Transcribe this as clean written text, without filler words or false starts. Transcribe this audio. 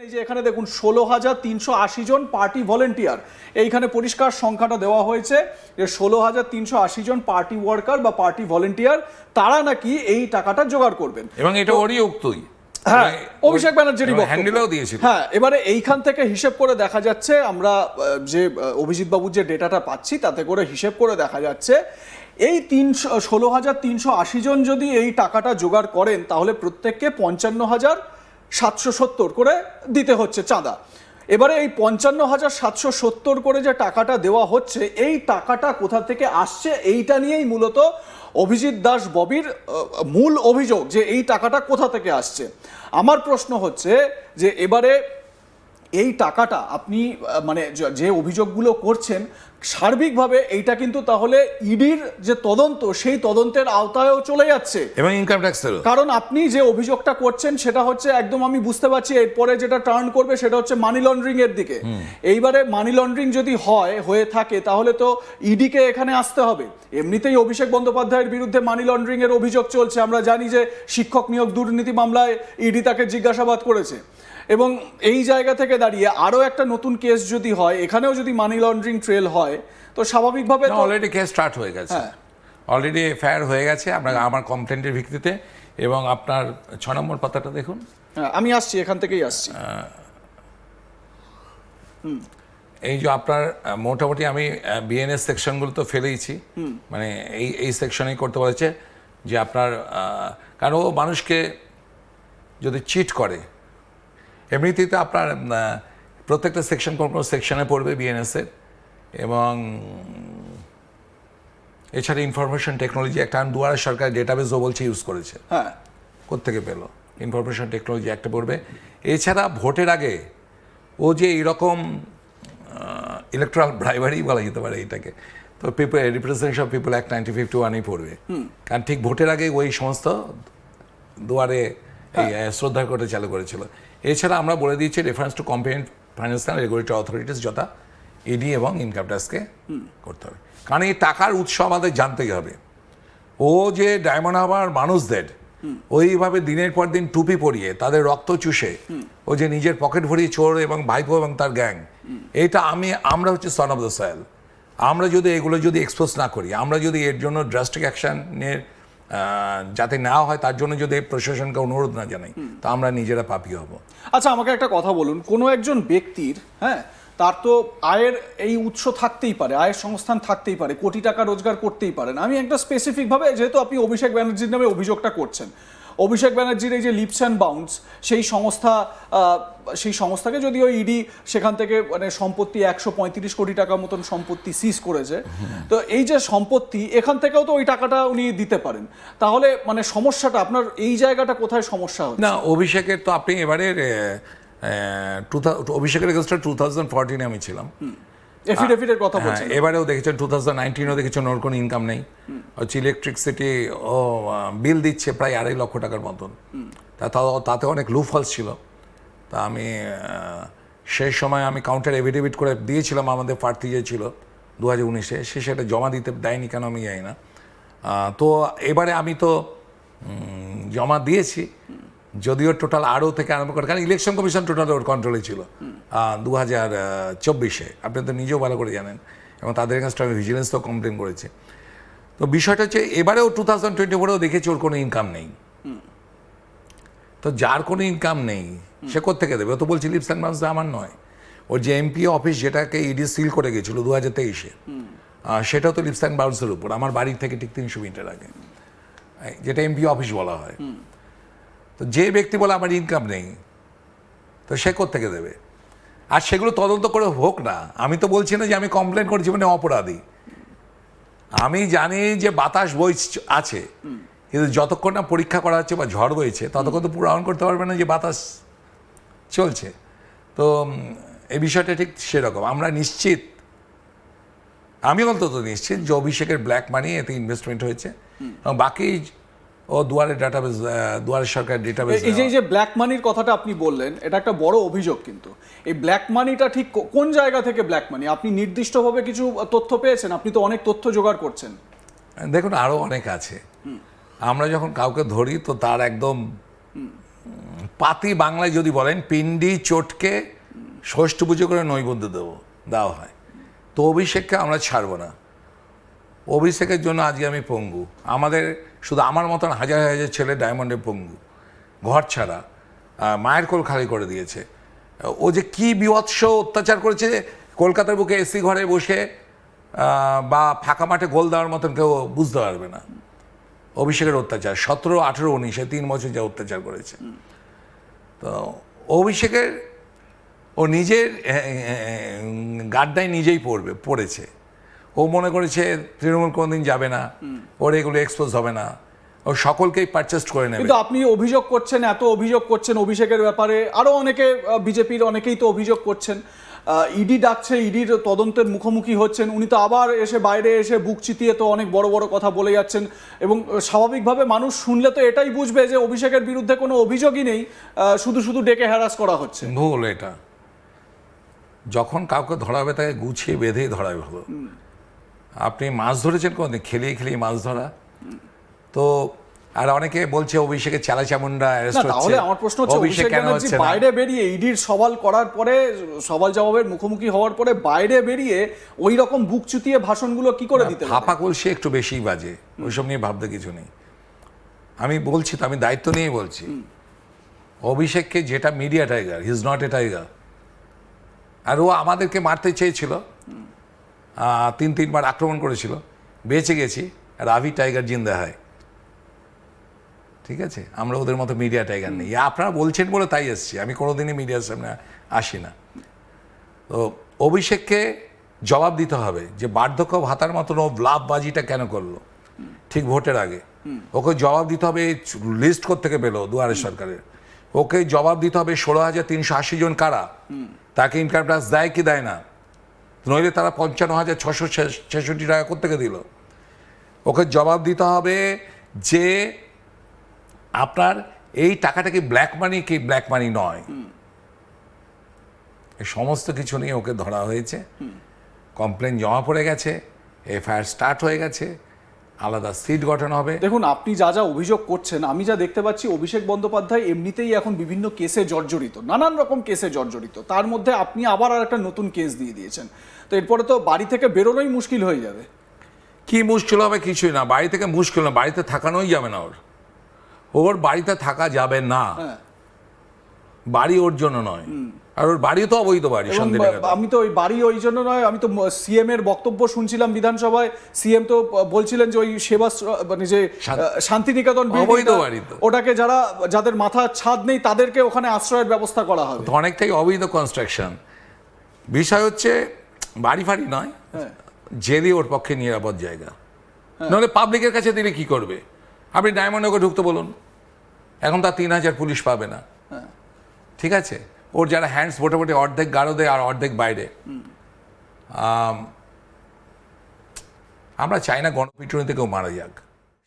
এই যে এখানে দেখুন 16,380 জন পার্টি ভলেন্টিয়ার, এইখানে পরিষ্কার সংখ্যাটা দেওয়া হয়েছে যে 16,380 জন পার্টি ওয়ার্কার বা পার্টি ভলেন্টিয়ার, তারা নাকি এই টাকাটা জোগাড় করবেন এবং এটা ওরই উক্তই। হ্যাঁ, অভিষেক ব্যানার্জিরই হ্যান্ডেলও দিয়েছিল। হ্যাঁ, এবারে এইখান থেকে হিসেব করে দেখা যাচ্ছে, আমরা যে অভিজিৎ বাবুর যে ডেটাটা পাচ্ছি তাতে করে হিসেব করে দেখা যাচ্ছে এই 16,380 জন যদি এই টাকাটা জোগাড় করেন তাহলে প্রত্যেককে 55,770 করে দিতে হচ্ছে চাঁদা। এবারে এই 55,770 করে যে টাকাটা দেওয়া হচ্ছে, এই টাকাটা কোথা থেকে আসছে এইটা নিয়েই মূলত অভিজিৎ দাস ববির মূল অভিযোগ যে এই টাকাটা কোথা থেকে আসছে। আমার প্রশ্ন হচ্ছে যে এবারে এই টাকাটা আপনি মানে যে অভিযোগগুলো করছেন সার্বিকভাবে এইটা কিন্তু তাহলে ইডির যে তদন্ত সেই তদন্তের আওতায়ও চলে যাচ্ছে এবং ইনকাম ট্যাক্সেরও। কারণ আপনি যে অভিযোগটা করছেন সেটা হচ্ছে একদম, আমি বুঝতে পারছি এরপরে যেটা টার্ন করবে সেটা হচ্ছে মানি লন্ডারিং এর দিকে। এইবারে মানি লন্ডারিং যদি হয়ে থাকে তাহলে তো ইডিকে এখানে আসতে হবে। এমনিতেই অভিষেক বন্দ্যোপাধ্যায়ের বিরুদ্ধে মানি লন্ডারিং এর অভিযোগ চলছে, আমরা জানি যে শিক্ষক নিয়োগ দুর্নীতি মামলায় ইডি তাকে জিজ্ঞাসাবাদ করেছে, এবং এই জায়গা থেকে দাঁড়িয়ে আরো একটা নতুন কেস যদি হয়, এখানেও যদি মানি লন্ডারিং ট্রেল হয় তো স্বাভাবিকভাবে অলরেডি কেস স্টার্ট হয়ে গেছে, অলরেডি এফআইআর হয়ে গেছে আমার কমপ্লেন্টের ভিত্তিতে। এবং আপনার 6 নম্বর পাতাটা দেখুন। আমি আসছি, এখান থেকেই আসছি। এই যে আপনার মোটামুটি আমি বিএনএস সেকশনগুলো তো ফেলেইছি, মানে এই সেকশনেই করতে বলেছে যে আপনার কারণ ও মানুষকে যদি চিট করে, এমনিতেই তো আপনার প্রত্যেকটা সেকশন কোন কোন সেকশনে পড়বে বিএনএসের। এবং এছাড়া ইনফরমেশন টেকনোলজি একটা দুয়ারে সরকার ডেটাবেসও বলছে ইউজ করেছে। হ্যাঁ, কোত্থেকে পেলো? ইনফরমেশন টেকনোলজি একটা পড়বে। এছাড়া ভোটের আগে ও যে এইরকম ইলেকট্রাল ব্রাইবারি বলা যেতে পারে এটাকে, তো রিপ্রেজেন্টেশন অফ পিপল অ্যাক্ট 1951-ই পড়বে। কারণ ঠিক ভোটের আগে ওই সমস্ত দুয়ারে এই শ্রদ্ধা করতে চালু করেছিল। এছাড়া আমরা বলে দিয়েছি reference to competent financial regulatory authorities, যথা ইডি এবং ইনকাম ট্যাক্সকে করতে হবে। কারণ এই টাকার উৎস আমাদের জানতেই হবে। ও যে ডায়মন্ড হারবার মানুষদের ওইভাবে দিনের পর দিন টুপি পরিয়ে তাদের রক্ত চুষে ও যে নিজের পকেট ভরিয়ে চোর এবং ভাইপো এবং তার গ্যাং, এইটা আমরা হচ্ছে সন অফ দ্য সয়েল। আমরা যদি এগুলো যদি এক্সপোজ না করি, আমরা যদি এর জন্য ড্রাস্টিক অ্যাকশনের যাতে নেওয়া হয় তার জন্য যদি প্রশাসনকে অনুরোধ না জানাই, তা আমরা নিজেরা পাপী হব। আচ্ছা, আমাকে একটা কথা বলুন, কোনো একজন ব্যক্তির তার তো আয়ের এই উৎস থাকতেই পারে, আয়ের সংস্থান থাকতেই পারে, কোটি টাকা রোজগার করতেই পারেন। আমি একটা স্পেসিফিকভাবে, যেহেতু আপনি অভিষেক ব্যানার্জির নামে অভিযোগটা করছেন, অভিষেক ব্যানার্জির এই যে লিপস অ্যান্ড বাউন্স সেই সংস্থাকে যদিও ইডি সেখান থেকে মানে সম্পত্তি 135 কোটি টাকার মতন সম্পত্তি সিজ করেছে, তো এই যে সম্পত্তি এখান থেকেও তো ওই টাকাটা উনি দিতে পারেন, তাহলে মানে সমস্যাটা আপনার এই জায়গাটা কোথায় সমস্যা হচ্ছে? না, অভিষেকের তো আপনি এবারে অভিষেকের এগেইনস্টে 2014 আমি ছিলাম, এফিডেভিটের কথা বলছেন। এবারেও দেখেছেন 2019-ও দেখেছেন ওর কোনো ইনকাম নেই। হচ্ছে ইলেকট্রিসিটি ও বিল দিচ্ছে প্রায় 2.5 লক্ষ টাকার মতন। তাতে অনেক লুফলস ছিল। তা আমি সেই সময় আমি কাউন্টার এফিডেভিট করে দিয়েছিলাম, আমাদের প্রার্থী যে ছিল 2019-এ, সে সেটা জমা দিতে দেয়নি কেন আমি জানি না। তো এবারে আমি তো জমা দিয়েছি, যদিও টোটাল আরও থেকে আরম্ভ করে, কারণ ইলেকশন কমিশন টোটাল ওর কন্ট্রোলে ছিল 2024-এ, আপনি তো নিজেও ভালো করে জানেন, এবং তাদের কাছে আমি ভিজিলেন্সও কমপ্লেন করেছি। তো বিষয়টা হচ্ছে এবারেও 2024-এও দেখেছি ওর কোনো ইনকাম নেই। তো যার কোনো ইনকাম নেই সে কোত্থেকে দেবে? ও তো বলছি লিপস অ্যান্ড বাউন্স আমার নয়। ওর যে এমপি অফিস যেটাকে ইডি সিল করে গেছিলো 2023-এ, সেটাও তো লিপস অ্যান্ড বাউন্সের উপর, আমার বাড়ি থেকে ঠিক 300 মিটার আগে, যেটা এমপি অফিস বলা হয়। তো যে ব্যক্তি বলে আমার ইনকাম নেই, তো সে কোত্থেকে দেবে? আর সেগুলো তদন্ত করে হোক না। আমি তো বলছি না যে আমি কমপ্লেন করছি মানে অপরাধী। আমি জানি যে বাতাস বই আছে, কিন্তু যতক্ষণ না পরীক্ষা করা হচ্ছে বা ঝড় বইছে ততক্ষণ তো প্রমাণ করতে পারবে না যে বাতাস চলছে। তো এই বিষয়টা ঠিক সেরকম। আমরা নিশ্চিত, আমি অন্তত নিশ্চিত যে অভিষেকের ব্ল্যাক মানি এতে ইনভেস্টমেন্ট হয়েছে, এবং বাকি ও দুয়ারে ডাটাবেস, দুয়ারে সরকার ডাটাবেস। এই যে ব্ল্যাক মানির কথাটা আপনি বললেন, এটা একটা বড় অভিযোগ, কিন্তু এই ব্ল্যাক মানিটা ঠিক কোন জায়গা থেকে ব্ল্যাক মানি? আপনি নির্দিষ্টভাবে কিছু তথ্য পেয়েছেন? আপনি তো অনেক তথ্য জোগাড় করছেন। দেখুন, আরও অনেক আছে। আমরা যখন কাউকে ধরি তো তার একদম পাতি বাংলায় যদি বলেন পিণ্ডি চটকে ষষ্ঠ পুজো করে নৈবেদ্য দেওয়া হয়। তো অভিষেককে আমরা ছাড়বো না। অভিষেকের জন্য আজকে আমি পঙ্গু, আমাদের শুধু আমার মতন হাজার হাজার ছেলে ডায়মন্ডে পঙ্গু, ঘর ছাড়া, মায়ের কোল খালি করে দিয়েছে। ও যে কি বিভৎস অত্যাচার করেছে, কলকাতার বুকে এসি ঘরে বসে বা ফাঁকা মাঠে গোল দেওয়ার মতন কেউ বুঝতে পারবে না অভিষেকের অত্যাচার। 17, 18, 19 3 বছর যা অত্যাচার করেছে। তো অভিষেকের ও নিজের গাড্ডায় নিজেই পড়েছে। ও মনে করেছে তৃণমূল কোনোদিন যাবে না, ওর এগুলো এক্সপোজ হবে না, ও সকলকেই পারচেস্ট করে নেবে। কিন্তু আপনি অভিযোগ করছেন, এত অভিযোগ করছেন অভিষেকের ব্যাপারে, আরো অনেকে বিজেপির অনেকেই তো অভিযোগ করছেন, ইডি ডাকছে, ইডির তদন্তের মুখোমুখি হচ্ছেন, উনি তো আবার এসে বাইরে এসে বুক চিতিয়ে তো অনেক বড় বড় কথা বলে যাচ্ছেন। এবং স্বাভাবিকভাবে মানুষ শুনলে তো এটাই বুঝবে যে অভিষেকের বিরুদ্ধে কোনো অভিযোগই নেই, শুধু শুধু ডেকে হ্যারাস করা হচ্ছে। ভুল এটা। যখন কাউকে ধরা হবে তাকে গুছিয়ে বেঁধেই ধরা হলো। আপনি মাছ ধরেছেন কোনদিন? খেলিয়ে খেলিয়ে মাছ ধরা তো। আর অনেকে বলছে অভিষেকের চালা চামুন্ডা অ্যারেস্ট হচ্ছে। তাহলে আমার প্রশ্ন হচ্ছে, অভিষেক কেন হচ্ছে না? বাইরে বেরিয়ে ইডির সওয়াল করার পরে, সওয়াল জবাবের মুখোমুখি হওয়ার পরে বাইরে বেরিয়ে ওই রকম বুক চুতিয়ে ভাষণগুলো কি করে দিতে? ফাঁপা কলসি একটু বেশিই বাজে, ওইসব নিয়ে ভাবতে কিছু নেই। আমি বলছি তো, আমি দায়িত্ব নিয়ে বলছি, অভিষেককে যেটা media tiger, he is not a tiger. আর ও আমাদেরকে মারতে চেয়েছিল, 3-3 বার আক্রমণ করেছিল, বেঁচে গেছি। রাভি টাইগার জিন্দা হয়, ঠিক আছে? আমরা ওদের মতো মিডিয়া টাইগার নেই। আপনারা বলছেন বলে তাই এসছি, আমি কোনোদিনই মিডিয়ার সামনে আসি না। তো অভিষেককে জবাব দিতে হবে যে বার্ধক্য ভাতার মতন ও লাভবাজিটা কেন করলো ঠিক ভোটের আগে। ওকে জবাব দিতে হবে লিস্ট কোত্থেকে পেলো দুয়ারে সরকারের। ওকে জবাব দিতে হবে 16,380 জন কারা, তাকে ইনকাম ট্যাক্স দেয় কি দেয় না, নইলে তারা 55,666 টাকা কোত্থেকে দিল। ওকে জবাব দিতে হবে যে আপনার এই টাকাটা কি ব্ল্যাক মানি কি ব্ল্যাক মানি নয়। এই সমস্ত কিছু নিয়ে ওকে ধরা হয়েছে, কমপ্লেন জমা পড়ে গেছে, এফআইআর স্টার্ট হয়ে গেছে, আলাদা সিট গঠন হবে। দেখুন, আপনি যা যা অভিযোগ করছেন, আমি যা দেখতে পাচ্ছি অভিষেক বন্দ্যোপাধ্যায় এমনিতেই এখন বিভিন্ন কেসে জর্জরিত, নানান রকম কেসে জর্জরিত। তার মধ্যে আপনি আবার আর একটা নতুন কেস দিয়ে দিয়েছেন। তো এরপরে তো বাড়ি থেকে বেরোনোই মুশকিল হয়ে যাবে। কি মুশকিল হবে? কিছুই না। বাড়ি থেকে মুশকিল না, বাড়িতে থাকানোই যাবে না। ওর বাড়িতে থাকা যাবে না। বাড়ি ওর জন্য নয়, আর ওর বাড়ি তো অবৈধ বাড়ি। আমি তো ওই বাড়ি ওই জন্য নয়, আমি তো সিএম এর বক্তব্য শুনছিলাম বিধানসভায়। সিএম তো বলছিলেন যে ওই সেবা মানে যে শান্তিনিকেতন অবৈধ বাড়ি, ওটাকে যাদের মাথা ছাদ নেই তাদেরকে ওখানে আশ্রয়ের ব্যবস্থা করা হবে। অনেকটাই অবৈধ কনস্ট্রাকশন। বিষয় হচ্ছে বাড়ি ফাড়ি নয়, জেলই ওর পক্ষে নিরাপদ জায়গা। নাহলে পাবলিকের কাছে দিলে কি করবে? আপনি ডায়মন্ডে ওকে ঢুকতে বলুন, এখন তার 3,000 পুলিশ পাবে না, ঠিক আছে? ওর যারা হ্যান্ডস মোটামুটি অর্ধেক গারদে আর অর্ধেক বাইরে। আমরা চাই না গণপিটুনি থেকেও মারা যাক।